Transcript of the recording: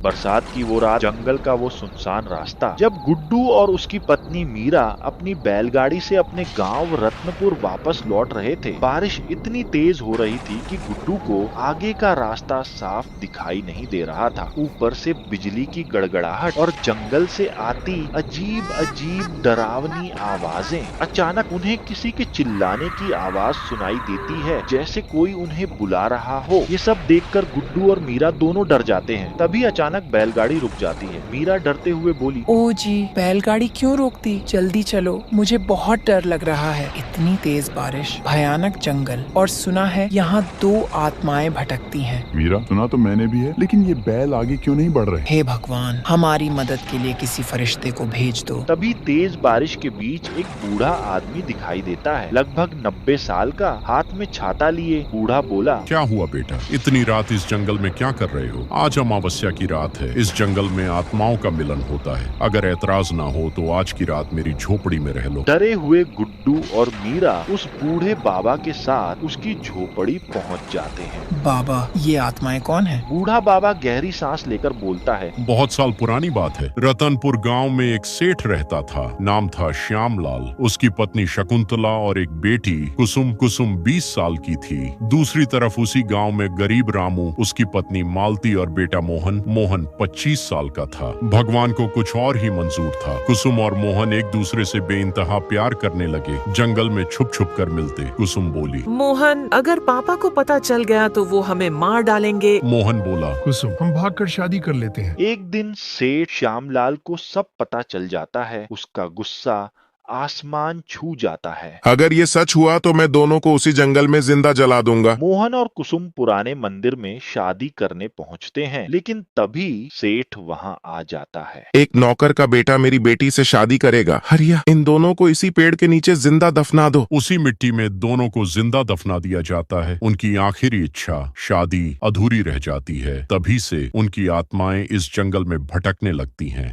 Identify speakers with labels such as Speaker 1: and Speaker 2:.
Speaker 1: बरसात की वो रात, जंगल का वो सुनसान रास्ता। जब गुड्डू और उसकी पत्नी मीरा अपनी बैलगाड़ी से अपने गांव रत्नपुर वापस लौट रहे थे, बारिश इतनी तेज हो रही थी कि गुड्डू को आगे का रास्ता साफ दिखाई नहीं दे रहा था। ऊपर से बिजली की गड़गड़ाहट और जंगल से आती अजीब अजीब डरावनी आवाजें। अचानक उन्हें किसी के चिल्लाने की आवाज सुनाई देती है, जैसे कोई उन्हें बुला रहा हो। ये सब देखकर गुड्डू और मीरा दोनों डर जाते हैं। तभी अचानक बैलगाड़ी रुक जाती है। मीरा डरते हुए बोली,
Speaker 2: ओ जी, बैलगाड़ी क्यों रोकती? जल्दी चलो, मुझे बहुत डर लग रहा है। इतनी तेज बारिश, भयानक जंगल और सुना है यहाँ 2 आत्माएं भटकती हैं।
Speaker 3: मीरा, सुना तो मैंने भी है, लेकिन ये बैल आगे क्यों नहीं बढ़ रहे?
Speaker 2: हे भगवान, हमारी मदद के लिए किसी फरिश्ते को भेज दो।
Speaker 1: तभी तेज बारिश के बीच एक बूढ़ा आदमी दिखाई देता है, लगभग 90 साल का, हाथ में छाता लिए। बूढ़ा बोला,
Speaker 4: क्या हुआ बेटा, इतनी रात इस जंगल में क्या कर रहे हो? आज अमावस्या की रात है। इस जंगल में आत्माओं का मिलन होता है। अगर ऐतराज ना हो तो आज की रात मेरी झोपड़ी में रह लो।
Speaker 1: डरे हुए गुड्डू और मीरा उस बूढ़े बाबा के साथ उसकी झोपड़ी पहुंच जाते हैं।
Speaker 2: बाबा, ये आत्माएं कौन है?
Speaker 1: बूढ़ा बाबा गहरी सांस लेकर बोलता है,
Speaker 4: बहुत साल पुरानी बात है। रतनपुर गांव में एक सेठ रहता था। नाम था श्यामलाल। उसकी पत्नी शकुंतला और एक बेटी कुसुम। कुसुम 20 साल की थी। दूसरी तरफ उसी गांव में गरीब रामू, उसकी पत्नी मालती और बेटा मोहन। मोहन 25 साल का था। भगवान को कुछ और ही मंजूर था। कुसुम और मोहन एक दूसरे से बेइंतहा प्यार करने लगे। जंगल में छुप छुप कर मिलते। कुसुम बोली,
Speaker 5: मोहन, अगर पापा को पता चल गया तो वो हमें मार डालेंगे।
Speaker 4: मोहन बोला,
Speaker 6: कुसुम, हम भागकर शादी कर लेते हैं।
Speaker 1: एक दिन सेठ श्यामलाल को सब पता चल जाता है। उसका गुस्सा आसमान छू जाता है।
Speaker 7: अगर ये सच हुआ तो मैं दोनों को उसी जंगल में जिंदा जला दूंगा।
Speaker 1: मोहन और कुसुम पुराने मंदिर में शादी करने पहुंचते हैं, लेकिन तभी सेठ वहां आ जाता है।
Speaker 7: एक नौकर का बेटा मेरी बेटी से शादी करेगा। हरिया, इन दोनों को इसी पेड़ के नीचे जिंदा दफना दो।
Speaker 4: उसी मिट्टी में दोनों को जिंदा दफना दिया जाता है। उनकी आखिरी इच्छा, शादी, अधूरी रह जाती है। तभी से उनकी आत्माएं इस जंगल में भटकने लगती हैं।